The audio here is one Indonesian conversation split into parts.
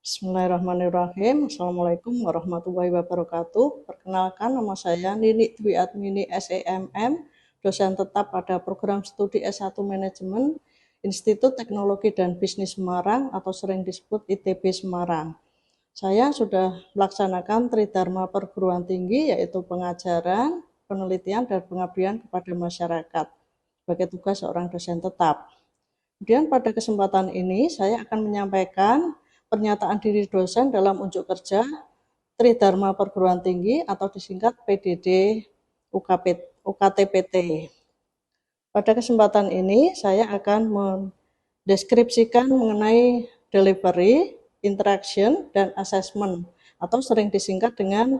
Bismillahirrahmanirrahim. Assalamualaikum warahmatullahi wabarakatuh. Perkenalkan, nama saya Nini Dwi Admini SEMM, dosen tetap pada program studi S1 Manajemen Institut Teknologi dan Bisnis Semarang atau sering disebut ITB Semarang. Saya sudah melaksanakan Tridharma Perguruan Tinggi, yaitu pengajaran, penelitian, dan pengabdian kepada masyarakat sebagai tugas seorang dosen tetap. Kemudian pada kesempatan ini saya akan menyampaikan pernyataan diri dosen dalam unjuk kerja Tridharma Perguruan Tinggi atau disingkat PDD UKTPT. Pada kesempatan ini saya akan mendeskripsikan mengenai delivery, interaction, dan assessment atau sering disingkat dengan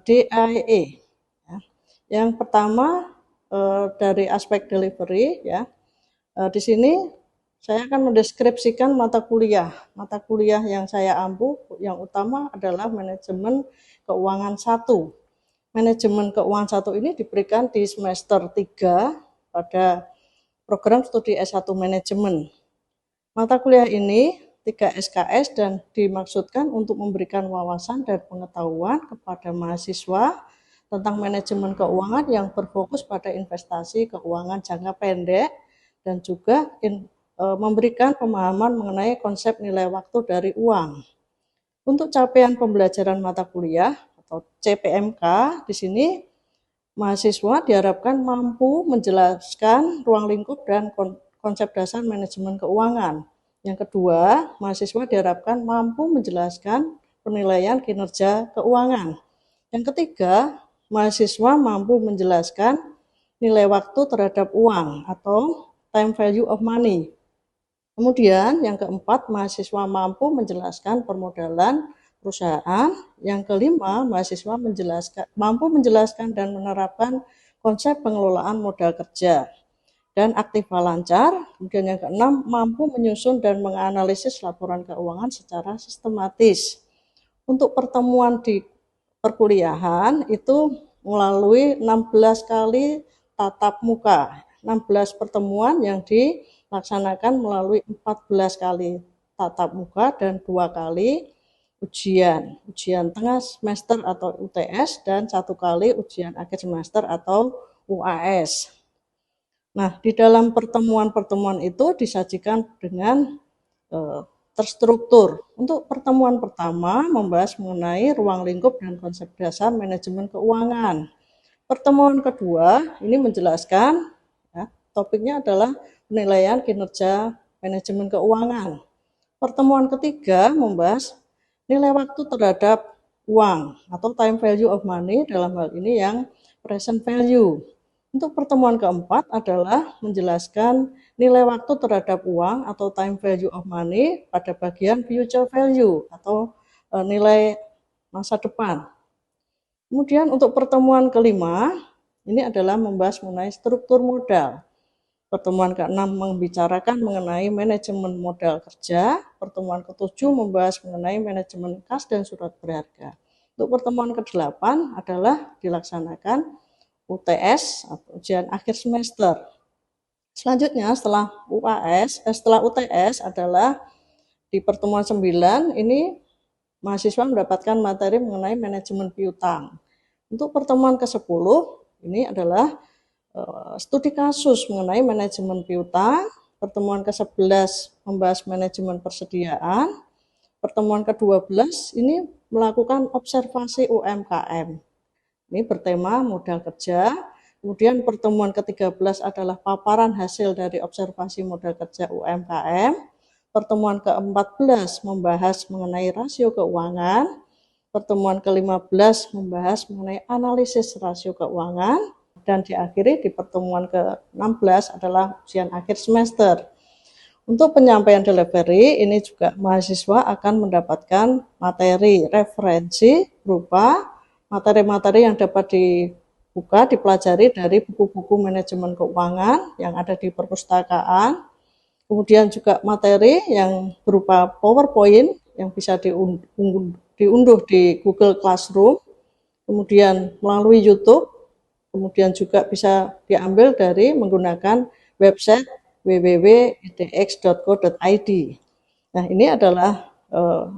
DIE. Yang pertama dari aspek delivery, di sini saya akan mendeskripsikan mata kuliah. Mata kuliah yang saya ampu yang utama adalah manajemen keuangan 1. Manajemen keuangan 1 ini diberikan di semester 3 pada program studi S1 Manajemen. Mata kuliah ini 3 SKS dan dimaksudkan untuk memberikan wawasan dan pengetahuan kepada mahasiswa tentang manajemen keuangan yang berfokus pada investasi keuangan jangka pendek dan juga memberikan pemahaman mengenai konsep nilai waktu dari uang. Untuk capaian pembelajaran mata kuliah atau CPMK, di sini mahasiswa diharapkan mampu menjelaskan ruang lingkup dan konsep dasar manajemen keuangan. Yang kedua, mahasiswa diharapkan mampu menjelaskan penilaian kinerja keuangan. Yang ketiga, mahasiswa mampu menjelaskan nilai waktu terhadap uang atau time value of money. Kemudian yang keempat, mahasiswa mampu menjelaskan permodalan perusahaan. Yang kelima, mahasiswa mampu menjelaskan dan menerapkan konsep pengelolaan modal kerja dan aktiva lancar. Kemudian yang keenam, mampu menyusun dan menganalisis laporan keuangan secara sistematis. Untuk pertemuan di perkuliahan itu melalui 16 kali tatap muka, 16 pertemuan yang dilaksanakan melalui 14 kali tatap muka dan 2 kali ujian tengah semester atau UTS dan 1 kali ujian akhir semester atau UAS. Nah, di dalam pertemuan-pertemuan itu disajikan dengan terstruktur. Untuk pertemuan pertama membahas mengenai ruang lingkup dan konsep dasar manajemen keuangan. Pertemuan kedua ini menjelaskan, topiknya adalah penilaian kinerja manajemen keuangan. Pertemuan ketiga membahas nilai waktu terhadap uang atau time value of money, dalam hal ini yang present value. Untuk pertemuan keempat adalah menjelaskan nilai waktu terhadap uang atau time value of money pada bagian future value atau nilai masa depan. Kemudian untuk pertemuan kelima, ini adalah membahas mengenai struktur modal. Pertemuan ke-6 membicarakan mengenai manajemen modal kerja. Pertemuan ke-7 membahas mengenai manajemen kas dan surat berharga. Untuk pertemuan ke-8 adalah dilaksanakan UTS atau ujian akhir semester. Selanjutnya setelah UTS adalah di pertemuan 9 ini mahasiswa mendapatkan materi mengenai manajemen piutang. Untuk pertemuan ke-10 ini adalah studi kasus mengenai manajemen piutang. Pertemuan ke-11 membahas manajemen persediaan. Pertemuan ke-12 ini melakukan observasi UMKM. Ini bertema modal kerja. Kemudian pertemuan ke-13 adalah paparan hasil dari observasi modal kerja UMKM. Pertemuan ke-14 membahas mengenai rasio keuangan. Pertemuan ke-15 membahas mengenai analisis rasio keuangan. Dan diakhiri di pertemuan ke-16 adalah ujian akhir semester. Untuk penyampaian delivery, ini juga mahasiswa akan mendapatkan materi referensi berupa materi-materi yang dapat dibuka, dipelajari dari buku-buku manajemen keuangan yang ada di perpustakaan. Kemudian juga materi yang berupa PowerPoint yang bisa diunduh di Google Classroom. Kemudian melalui YouTube. Kemudian juga bisa diambil dari menggunakan website www.edx.co.id. Nah, ini adalah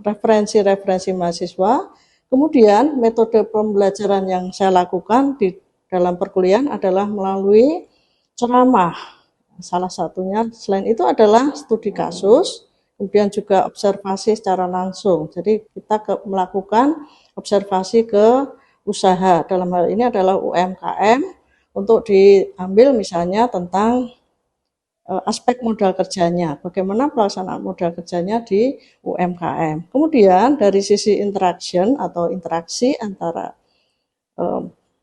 referensi-referensi mahasiswa. Kemudian metode pembelajaran yang saya lakukan di dalam perkuliahan adalah melalui ceramah. Salah satunya selain itu adalah studi kasus, kemudian juga observasi secara langsung. Jadi kita melakukan observasi ke usaha. Dalam hal ini adalah UMKM untuk diambil misalnya tentang aspek modal kerjanya, bagaimana pelaksanaan modal kerjanya di UMKM. Kemudian dari sisi interaction atau interaksi antara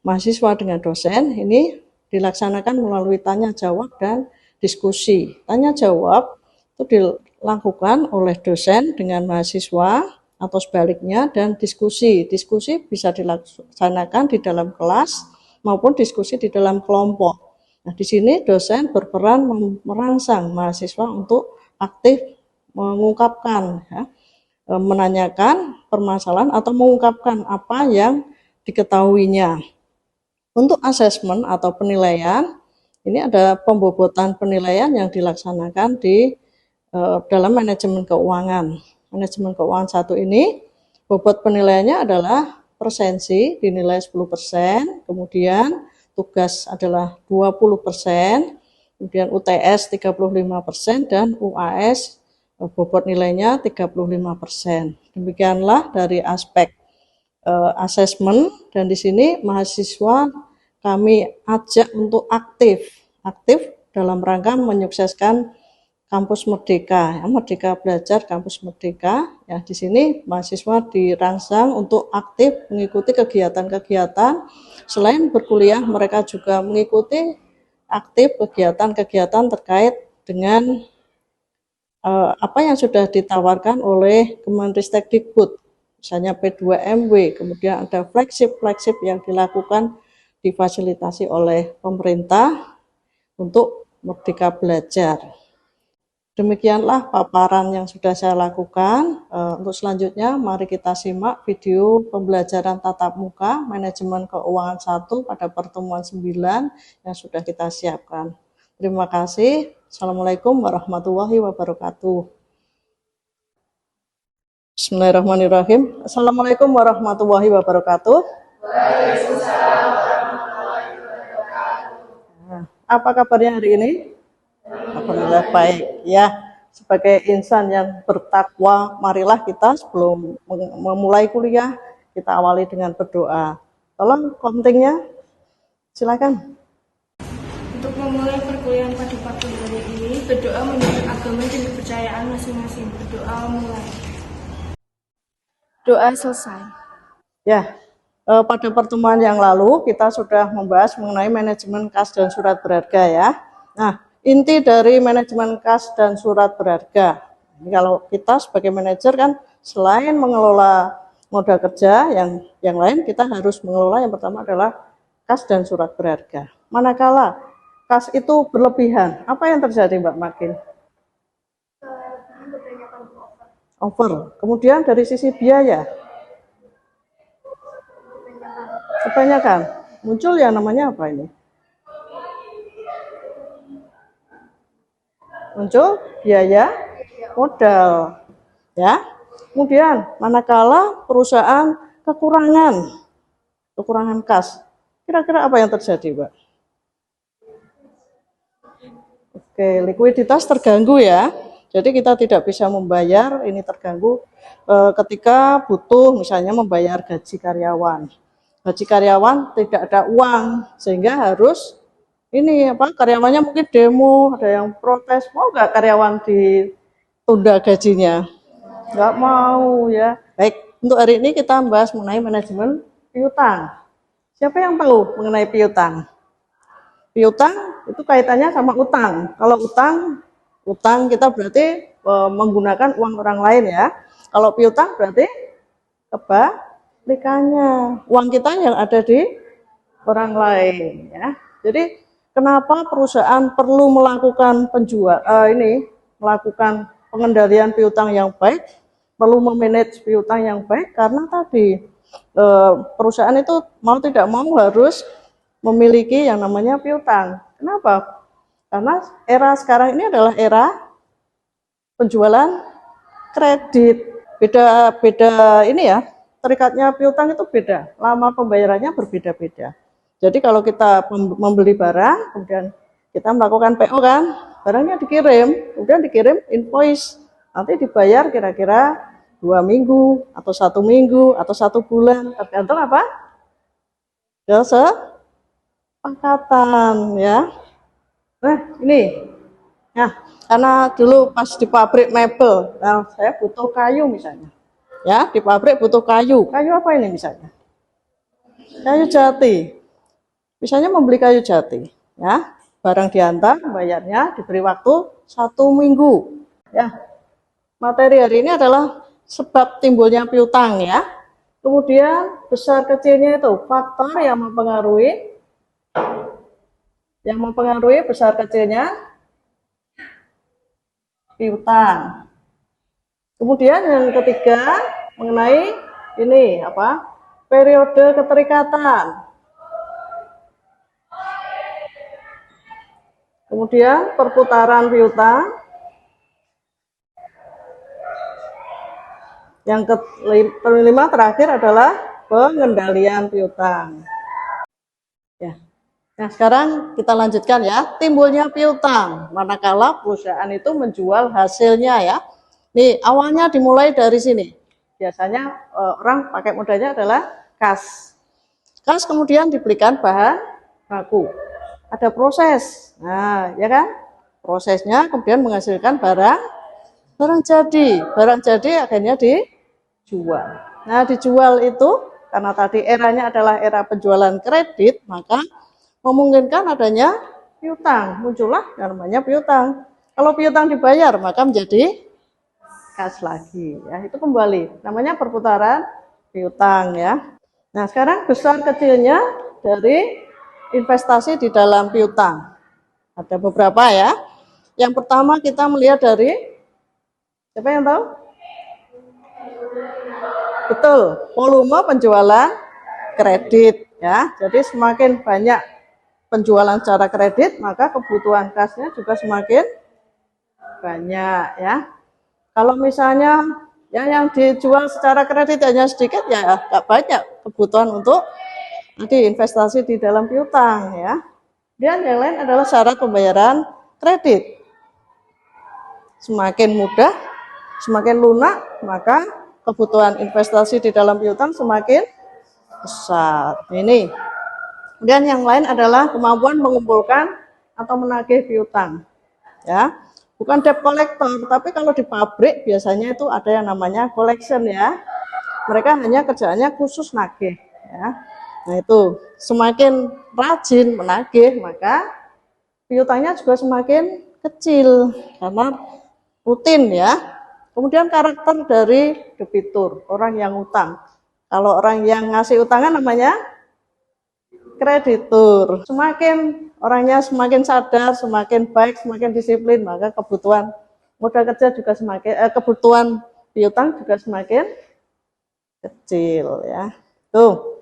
mahasiswa dengan dosen ini dilaksanakan melalui tanya jawab dan diskusi. Tanya jawab itu dilakukan oleh dosen dengan mahasiswa atau sebaliknya, dan diskusi. Diskusi bisa dilaksanakan di dalam kelas maupun diskusi di dalam kelompok. Nah, di sini dosen berperan merangsang mahasiswa untuk aktif mengungkapkan, ya, menanyakan permasalahan atau mengungkapkan apa yang diketahuinya. Untuk asesmen atau penilaian, ini ada pembobotan penilaian yang dilaksanakan di dalam manajemen keuangan. Manajemen keuangan 1 ini, bobot penilaiannya adalah presensi dinilai 10%, kemudian tugas adalah 20%, kemudian UTS 35%, dan UAS bobot nilainya 35%. Demikianlah dari aspek asesmen, dan di sini mahasiswa kami ajak untuk aktif dalam rangka menyukseskan Kampus Merdeka, ya, Merdeka Belajar Kampus Merdeka. Ya, di sini mahasiswa dirangsang untuk aktif mengikuti kegiatan-kegiatan. Selain berkuliah, mereka juga mengikuti aktif kegiatan-kegiatan terkait dengan apa yang sudah ditawarkan oleh Kemendikbud, misalnya P2MW, kemudian ada flagship yang dilakukan difasilitasi oleh pemerintah untuk Merdeka Belajar. Demikianlah paparan yang sudah saya lakukan. Untuk selanjutnya, mari kita simak video pembelajaran tatap muka manajemen keuangan 1 pada pertemuan 9 yang sudah kita siapkan. Terima kasih. Assalamualaikum warahmatullahi wabarakatuh. Bismillahirrahmanirrahim. Assalamualaikum warahmatullahi wabarakatuh. Waalaikumsalam warahmatullahi wabarakatuh. Apa kabarnya hari ini? Alhamdulillah baik. Ya, sebagai insan yang bertakwa, marilah kita sebelum memulai kuliah, kita awali dengan berdoa. Tolong kontingnya, silakan. Untuk memulai perkuliahan pada pagi hari ini, berdoa menurut agama dan kepercayaan masing-masing. Berdoa mulai. Doa selesai. Ya, pada pertemuan yang lalu kita sudah membahas mengenai manajemen kas dan surat berharga, ya. Nah, inti dari manajemen kas dan surat berharga, ini kalau kita sebagai manajer kan selain mengelola modal kerja, yang lain kita harus mengelola, yang pertama adalah kas dan surat berharga. Manakala kas itu berlebihan, apa yang terjadi Mbak Makin? Over. Kemudian dari sisi biaya, kebanyakan muncul yang namanya apa ini? Muncul biaya modal, ya. Kemudian manakala perusahaan kekurangan kas, kira-kira apa yang terjadi, Mbak? Oke, likuiditas terganggu, ya. Jadi kita tidak bisa membayar, ini terganggu ketika butuh misalnya membayar gaji karyawan. Gaji karyawan tidak ada uang, sehingga harus ini karyawannya mungkin demo, ada yang protes, mau nggak karyawan ditunda gajinya? Nggak mau, ya. Baik, untuk hari ini kita membahas mengenai manajemen piutang. Siapa yang tahu mengenai piutang? Piutang itu kaitannya sama utang. Kalau utang kita berarti menggunakan uang orang lain, ya. Kalau piutang berarti kebalikannya, uang kita yang ada di orang lain, ya. Jadi kenapa perusahaan perlu melakukan melakukan pengendalian piutang yang baik, perlu memanage piutang yang baik, karena tadi perusahaan itu mau tidak mau harus memiliki yang namanya piutang. Kenapa? Karena era sekarang ini adalah era penjualan kredit, beda ini ya, terikatnya piutang itu beda, lama pembayarannya berbeda-beda. Jadi kalau kita membeli barang, kemudian kita melakukan PO kan, barangnya dikirim, kemudian dikirim invoice, nanti dibayar kira-kira 2 minggu atau 1 minggu atau 1 bulan, tergantung apa? Kesepakatan ya. Nah ini, nah karena dulu pas di pabrik mebel, nah saya butuh kayu misalnya, ya di pabrik butuh kayu apa ini misalnya? Kayu jati. Misalnya membeli kayu jati, ya barang diantar, bayarnya diberi waktu 1 minggu, ya. Materi hari ini adalah sebab timbulnya piutang ya. Kemudian besar kecilnya itu faktor yang mempengaruhi besar kecilnya piutang. Kemudian yang ketiga mengenai ini apa? Periode keterikatan. Kemudian perputaran piutang. Yang kelima terakhir adalah pengendalian piutang. Ya. Nah, sekarang kita lanjutkan ya. Timbulnya piutang manakala perusahaan itu menjual hasilnya ya. Nih, awalnya dimulai dari sini. Biasanya orang pakai modalnya adalah kas. Kas kemudian dibelikan bahan baku. Ada proses. Nah, ya kan? Prosesnya kemudian menghasilkan barang jadi. Barang jadi akhirnya dijual. Nah, dijual itu karena tadi eranya adalah era penjualan kredit, maka memungkinkan adanya piutang. Muncullah namanya piutang. Kalau piutang dibayar, maka menjadi kas lagi. Ya, itu kembali. Namanya perputaran piutang ya. Nah, sekarang besar kecilnya dari investasi di dalam piutang. Ada beberapa ya. Yang pertama kita melihat dari, siapa yang tahu? Betul, volume penjualan kredit ya. Jadi semakin banyak penjualan secara kredit, maka kebutuhan kasnya juga semakin banyak ya. Kalau misalnya yang dijual secara kredit hanya sedikit, ya nggak banyak kebutuhan untuk nanti investasi di dalam piutang ya. Dan yang lain adalah syarat pembayaran kredit. Semakin mudah, semakin lunak, maka kebutuhan investasi di dalam piutang semakin besar. Ini. Kemudian yang lain adalah kemampuan mengumpulkan atau menagih piutang. Ya. Bukan debt collector, tapi kalau di pabrik biasanya itu ada yang namanya collection ya. Mereka hanya kerjaannya khusus nagih ya. Nah, itu semakin rajin menagih, maka piutangnya juga semakin kecil karena rutin ya. Kemudian karakter dari debitur, orang yang utang. Kalau orang yang ngasih utangan namanya kreditur. Semakin orangnya semakin sadar, semakin baik, semakin disiplin, maka kebutuhan modal kerja juga semakin, kebutuhan piutang juga semakin kecil ya. Tuh,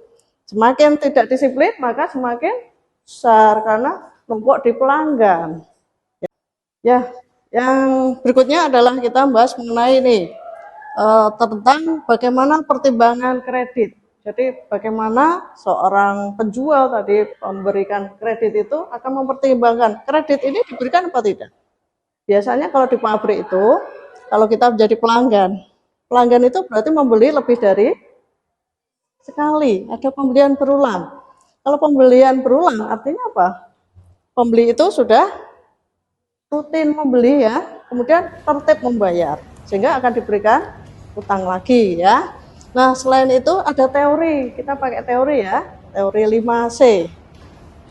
semakin tidak disiplin maka semakin besar karena numpuk di pelanggan. Ya, yang berikutnya adalah kita bahas mengenai ini tentang bagaimana pertimbangan kredit. Jadi bagaimana seorang penjual tadi memberikan kredit itu akan mempertimbangkan kredit ini diberikan apa tidak. Biasanya kalau di pabrik itu, kalau kita menjadi pelanggan itu berarti membeli lebih dari sekali, ada pembelian berulang. Kalau pembelian berulang artinya apa? Pembeli itu sudah rutin membeli ya, kemudian tertib membayar, sehingga akan diberikan utang lagi ya. Nah, selain itu ada teori, kita pakai teori ya, teori 5C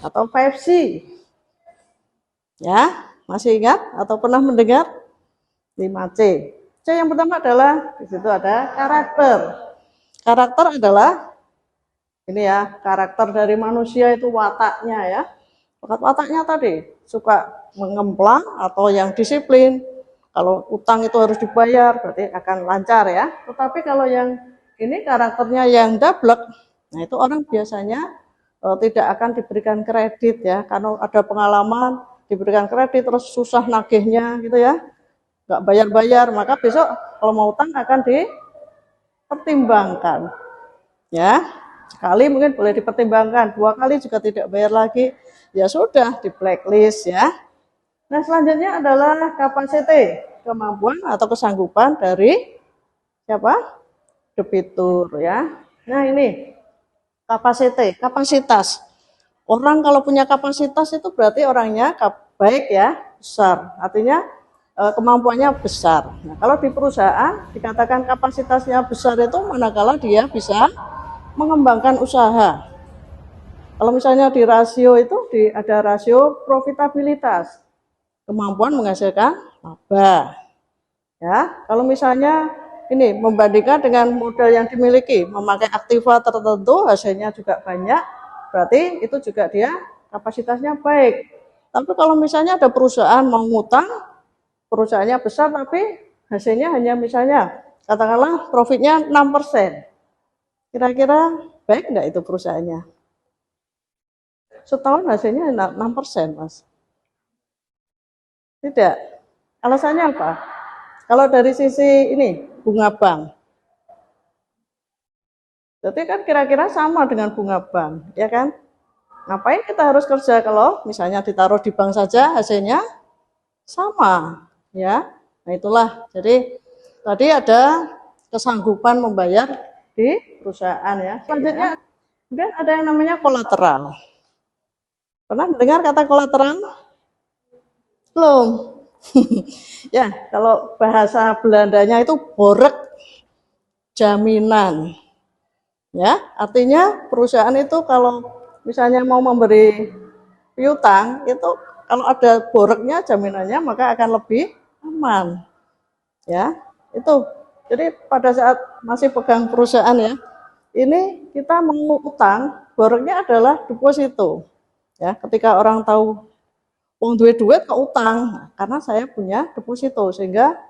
atau 5C. Ya, masih ingat atau pernah mendengar 5C? C yang pertama adalah di situ ada karakter. Karakter adalah ini ya, karakter dari manusia itu wataknya ya. Wataknya tadi suka mengemplang atau yang disiplin. Kalau utang itu harus dibayar berarti akan lancar ya. Tetapi kalau yang ini karakternya yang dablek, nah itu orang biasanya tidak akan diberikan kredit ya, karena ada pengalaman diberikan kredit terus susah nagihnya gitu ya, nggak bayar-bayar, maka besok kalau mau utang akan pertimbangkan. Ya, sekali mungkin boleh dipertimbangkan, 2 kali juga tidak bayar lagi, ya sudah di blacklist ya. Nah, selanjutnya adalah kapasiti, kemampuan atau kesanggupan dari siapa? Debitur ya. Nah, ini kapasiti, kapasitas. Orang kalau punya kapasitas itu berarti orangnya baik ya, besar. Artinya kemampuannya besar. Nah, kalau di perusahaan dikatakan kapasitasnya besar itu manakala dia bisa mengembangkan usaha. Kalau misalnya di rasio itu ada rasio profitabilitas, kemampuan menghasilkan laba. Ya, kalau misalnya ini membandingkan dengan modal yang dimiliki, memakai aktiva tertentu hasilnya juga banyak, berarti itu juga dia kapasitasnya baik. Tapi kalau misalnya ada perusahaan mau ngutang, perusahaannya besar tapi hasilnya hanya misalnya katakanlah profitnya 6%. Kira-kira baik enggak itu perusahaannya? Setahun hasilnya 6%, Mas. Tidak. Alasannya apa? Kalau dari sisi ini, bunga bank. Jadi kan kira-kira sama dengan bunga bank, ya kan? Ngapain kita harus kerja kalau misalnya ditaruh di bank saja hasilnya sama, ya. Nah, itulah. Jadi tadi ada kesanggupan membayar di perusahaan ya. Selanjutnya kemudian ada yang namanya kolateral. Pernah dengar kata kolateral? Belum. Ya, kalau bahasa Belandanya itu borek jaminan. Ya, artinya perusahaan itu kalau misalnya mau memberi piutang itu kalau ada boreknya jaminannya maka akan lebih aman. Ya, itu. Jadi pada saat masih pegang perusahaan ya, ini kita mau utang, boreknya adalah deposito. Ya, ketika orang tahu uang duit ke utang, karena saya punya deposito sehingga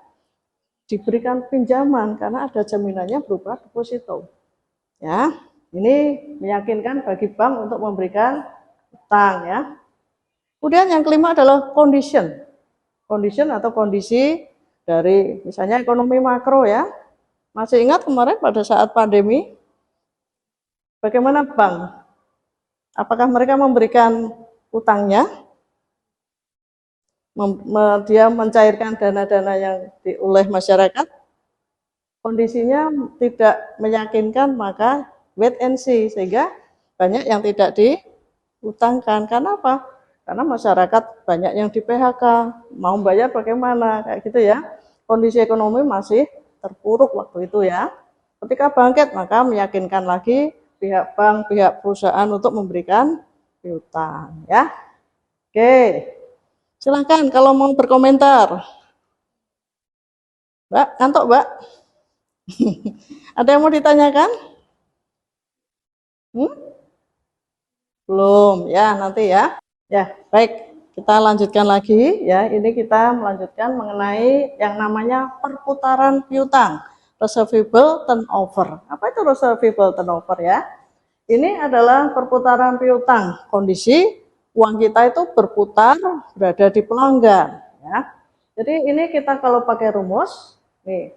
diberikan pinjaman karena ada jaminannya berupa deposito. Ya, ini meyakinkan bagi bank untuk memberikan utang ya. Kemudian yang kelima adalah condition. Condition atau kondisi dari misalnya ekonomi makro ya. Masih ingat kemarin pada saat pandemi bagaimana bank? Apakah mereka memberikan utangnya? Dia mencairkan dana-dana yang oleh masyarakat? Kondisinya tidak meyakinkan, maka wait and see, sehingga banyak yang tidak diutangkan. Karena apa? Karena masyarakat banyak yang di PHK, mau bayar bagaimana, kayak gitu ya. Kondisi ekonomi masih terpuruk waktu itu ya. Ketika bangkit, maka meyakinkan lagi pihak bank, pihak perusahaan untuk memberikan piutang ya. Oke, silakan kalau mau berkomentar. Mbak, ngantuk Mbak? Ada yang mau ditanyakan? Belum, ya nanti ya. Ya, baik. Kita lanjutkan lagi ya. Ini kita melanjutkan mengenai yang namanya perputaran piutang, receivable turnover. Apa itu receivable turnover ya? Ini adalah perputaran piutang. Kondisi uang kita itu berputar berada di pelanggan ya. Jadi ini kita kalau pakai rumus nih,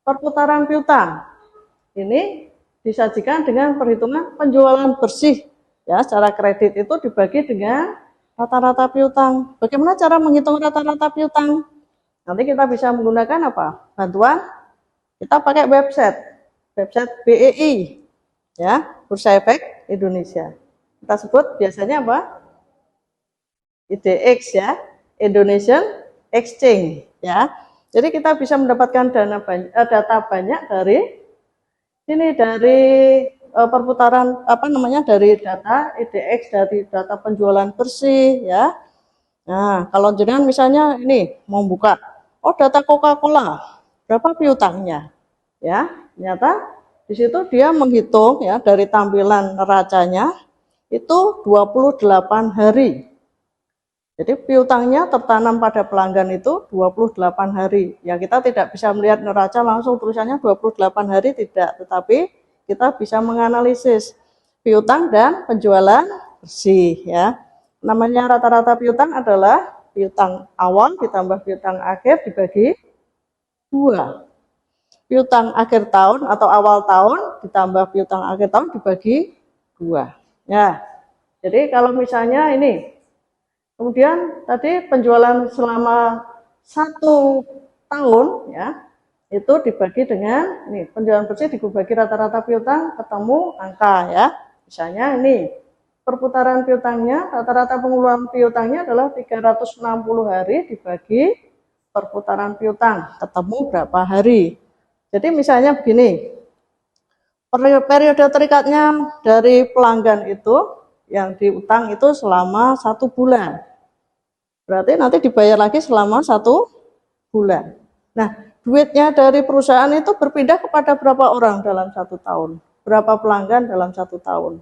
perputaran piutang ini disajikan dengan perhitungan penjualan bersih ya. Secara kredit itu dibagi dengan rata-rata piutang. Bagaimana cara menghitung rata-rata piutang? Nanti kita bisa menggunakan apa? Bantuan kita pakai website BEI ya, Bursa Efek Indonesia. Kita sebut biasanya apa? IDX ya, Indonesian Exchange ya. Jadi kita bisa mendapatkan data banyak dari ini, dari perputaran dari data IDX, dari data penjualan bersih ya. Nah, kalau jenengan misalnya ini mau buka, data Coca-Cola, berapa piutangnya? Ya, ternyata di situ dia menghitung ya dari tampilan neracanya itu 28 hari. Jadi piutangnya tertanam pada pelanggan itu 28 hari. Ya, kita tidak bisa melihat neraca langsung tulisannya 28 hari tidak, tetapi kita bisa menganalisis piutang dan penjualan bersih ya. Namanya rata-rata piutang adalah piutang awal ditambah piutang akhir dibagi 2. piutang akhir tahun atau awal tahun ditambah piutang akhir tahun dibagi 2. Ya. Jadi kalau misalnya ini, kemudian tadi penjualan selama 1 tahun ya, itu dibagi dengan ini penjualan bersih dibagi rata-rata piutang ketemu angka ya. Misalnya ini perputaran piutangnya, rata-rata pengeluaran piutangnya adalah 360 hari dibagi perputaran piutang, ketemu berapa hari. Jadi misalnya begini, periode terikatnya dari pelanggan itu yang diutang itu selama 1 bulan. Berarti nanti dibayar lagi selama 1 bulan. Nah, duitnya dari perusahaan itu berpindah kepada berapa orang dalam 1 tahun? Berapa pelanggan dalam 1 tahun?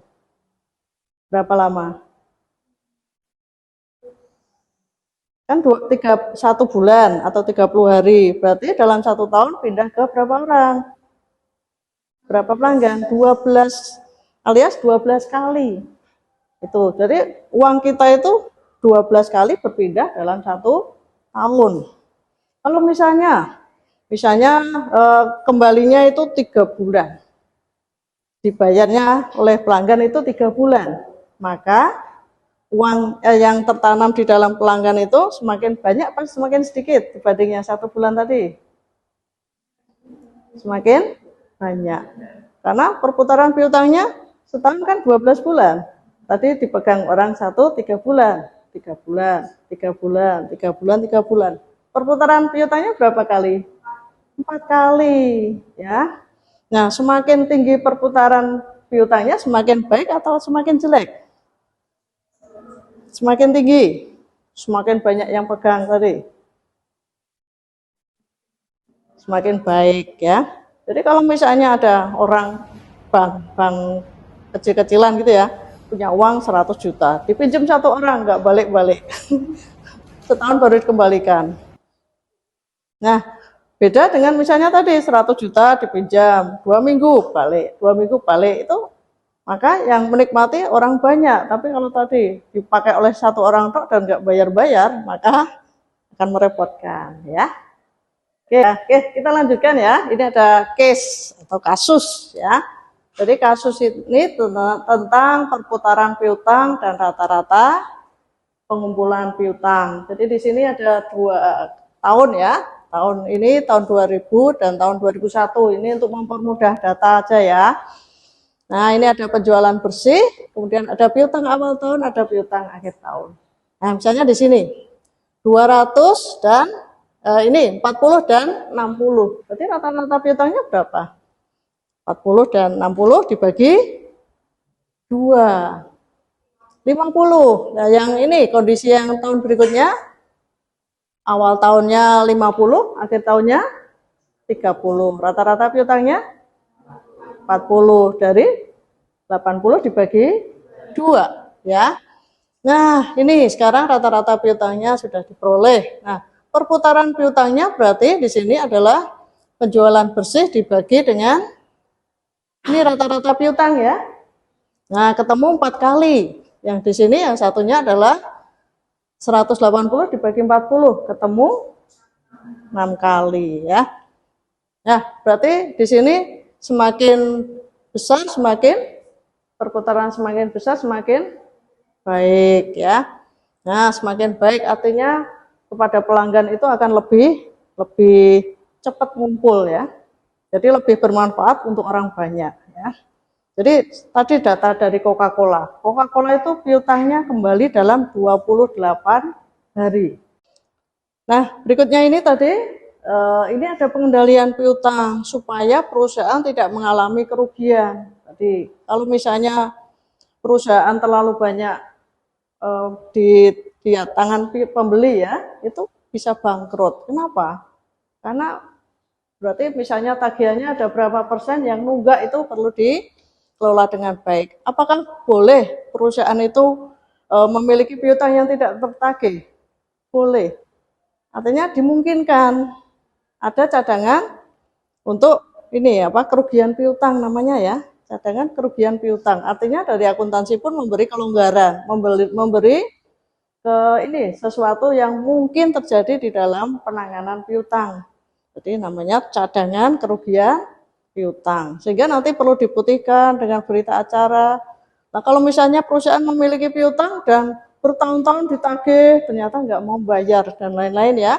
Berapa lama? Kan 1 bulan atau 30 hari. Berarti dalam 1 tahun pindah ke berapa orang? Berapa pelanggan? 12 alias 12 kali. Itu. Jadi uang kita itu 12 kali berpindah dalam 1 tahun. Kalau misalnya kembalinya itu 3 bulan. Dibayarnya oleh pelanggan itu 3 bulan. Maka uang yang tertanam di dalam pelanggan itu semakin banyak atau semakin sedikit dibandingnya 1 bulan tadi? Semakin banyak. Karena perputaran piutangnya setahun kan 12 bulan. Tadi dipegang orang 3 bulan, 3 bulan, 3 bulan, 3 bulan, 3 bulan. Perputaran piutangnya berapa kali? 4 kali, ya. Nah, semakin tinggi perputaran piutangnya semakin baik atau semakin jelek? Semakin tinggi, semakin banyak yang pegang tadi. Semakin baik ya. Jadi kalau misalnya ada orang bank kecil-kecilan gitu ya, punya uang 100 juta, dipinjam 1 orang, nggak balik-balik. Setahun baru dikembalikan. Nah, beda dengan misalnya tadi 100 juta dipinjam, 2 minggu balik, 2 minggu balik itu, maka yang menikmati orang banyak. Tapi kalau tadi dipakai oleh 1 orang tok dan nggak bayar-bayar, maka akan merepotkan ya. Oke, kita lanjutkan ya. Ini ada case atau kasus ya. Jadi kasus ini tentang perputaran piutang dan rata-rata pengumpulan piutang. Jadi di sini ada 2 tahun ya. Tahun ini tahun 2000 dan tahun 2001. Ini untuk mempermudah data aja ya. Nah, ini ada penjualan bersih, kemudian ada piutang awal tahun, ada piutang akhir tahun. Nah, misalnya di sini 200 dan ini 40 dan 60. Berarti rata-rata piutangnya berapa? 40 dan 60 dibagi 2. 50. Nah, yang ini kondisi yang tahun berikutnya, awal tahunnya 50, akhir tahunnya 30. Rata-rata piutangnya 40, dari 80 dibagi 2 ya. Nah, ini sekarang rata-rata piutangnya sudah diperoleh. Nah, perputaran piutangnya berarti di sini adalah penjualan bersih dibagi dengan ini rata-rata piutang ya. Nah, ketemu 4 kali. Yang di sini yang satunya adalah 180 dibagi 40, ketemu 6 kali ya. Nah, berarti di sini semakin besar semakin perputaran semakin besar semakin baik ya. Nah, semakin baik artinya kepada pelanggan itu akan lebih cepat ngumpul ya. Jadi lebih bermanfaat untuk orang banyak ya. Jadi tadi data dari Coca-Cola. Coca-Cola itu piutangnya kembali dalam 28 hari. Nah, berikutnya ini tadi ini ada pengendalian piutang supaya perusahaan tidak mengalami kerugian. Jadi kalau misalnya perusahaan terlalu banyak di tangan pembeli ya, itu bisa bangkrut. Kenapa? Karena berarti misalnya tagihannya ada berapa persen yang nunggak, itu perlu dikelola dengan baik. Apakah boleh perusahaan itu memiliki piutang yang tidak tertagih? Boleh. Artinya dimungkinkan ada cadangan untuk ini kerugian piutang namanya ya, cadangan kerugian piutang. Artinya dari akuntansi pun memberi kelonggaran, memberi ke ini sesuatu yang mungkin terjadi di dalam penanganan piutang. Jadi namanya cadangan kerugian piutang. Sehingga nanti perlu diputihkan dengan berita acara. Nah, kalau misalnya perusahaan memiliki piutang dan bertahun-tahun ditagih, ternyata nggak mau bayar dan lain-lain ya,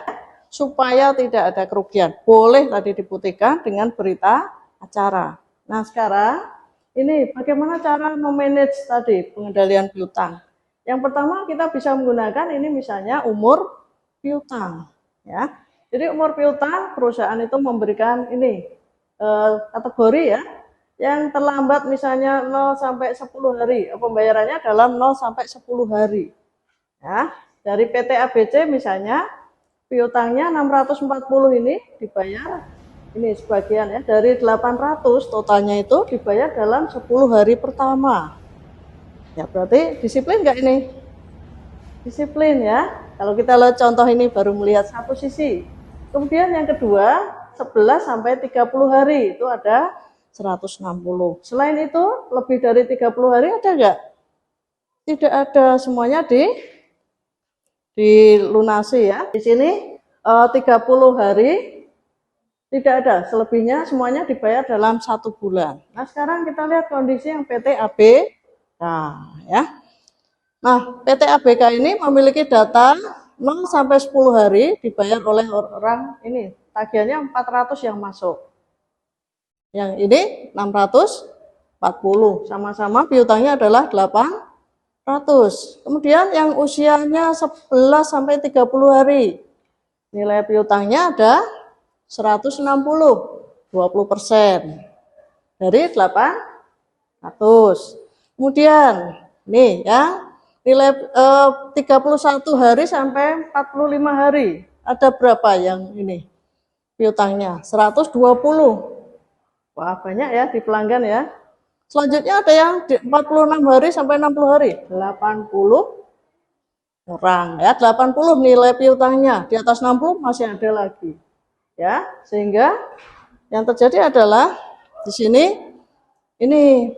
supaya tidak ada kerugian. Boleh tadi diputihkan dengan berita acara. Nah, sekarang ini bagaimana cara memanage tadi pengendalian piutang. Yang pertama kita bisa menggunakan ini misalnya umur piutang ya. Jadi umur piutang perusahaan itu memberikan ini kategori ya, yang terlambat misalnya 0 sampai 10 hari, pembayarannya dalam 0 sampai 10 hari. Ya, dari PT ABC misalnya piutangnya 640 ini dibayar ini sebagian ya, dari 800 totalnya itu dibayar dalam 10 hari pertama. Ya, berarti disiplin nggak ini? Disiplin ya. Kalau kita lihat contoh ini baru melihat satu sisi. Kemudian yang kedua, 11 sampai 30 hari itu ada 160. Selain itu, lebih dari 30 hari ada nggak? Tidak ada, semuanya dilunasi ya. Di sini 30 hari tidak ada, selebihnya semuanya dibayar dalam 1 bulan. Nah, sekarang kita lihat kondisi yang PT ABK ya. Nah, PT ABK ini memiliki data 0 sampai 10 hari dibayar oleh orang ini. Tagihannya 400 yang masuk. Yang ini 640. Sama-sama piutangnya adalah 800. Kemudian yang usianya 11 sampai 30 hari. Nilai piutangnya ada 160. 20% dari 800. Kemudian nih ya, nilai 31 hari sampai 45 hari. Ada berapa yang ini? Piutangnya 120. Wah, banyak ya di pelanggan ya. Selanjutnya ada yang 46 hari sampai 60 hari. 80 orang ya, 80 nilai piutangnya. Di atas 60 masih ada lagi. Ya, sehingga yang terjadi adalah di sini ini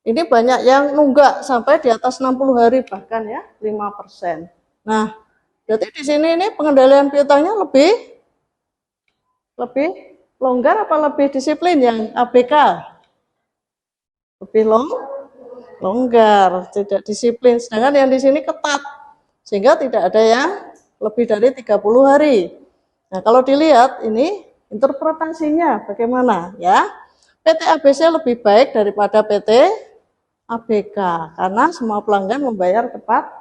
banyak yang nunggak sampai di atas 60 hari bahkan ya 5%. Nah, berarti di sini ini pengendalian piutangnya lebih longgar apa lebih disiplin yang ABK? Lebih longgar, tidak disiplin. Sedangkan yang di sini ketat, sehingga tidak ada yang lebih dari 30 hari. Nah, kalau dilihat ini interpretasinya bagaimana ya? PT ABC lebih baik daripada PT ABK karena semua pelanggan membayar tepat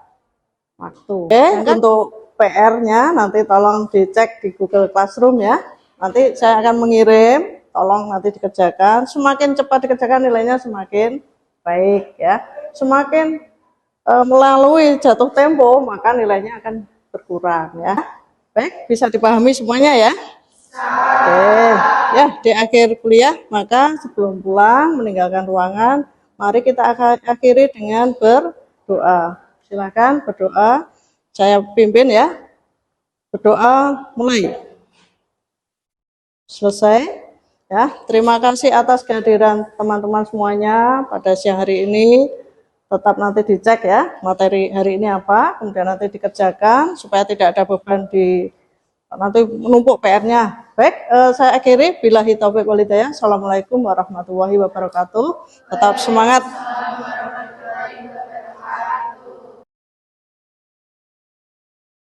waktu. Oke, untuk PR-nya nanti tolong dicek di Google Classroom ya. Nanti saya akan mengirim, tolong nanti dikerjakan. Semakin cepat dikerjakan nilainya semakin baik ya. Semakin melalui jatuh tempo maka nilainya akan berkurang ya. Baik, bisa dipahami semuanya ya. Oke, ya di akhir kuliah maka sebelum pulang meninggalkan ruangan, mari kita akan akhiri dengan berdoa. Silakan berdoa. Saya pimpin ya. Berdoa mulai. Selesai ya. Terima kasih atas kehadiran teman-teman semuanya pada siang hari ini. Tetap nanti dicek ya materi hari ini apa, kemudian nanti dikerjakan supaya tidak ada beban di nanti menumpuk PR-nya. Baik, saya akhiri. Billahi taufiq wal hidayah. Assalamualaikum warahmatullahi wabarakatuh. Tetap semangat.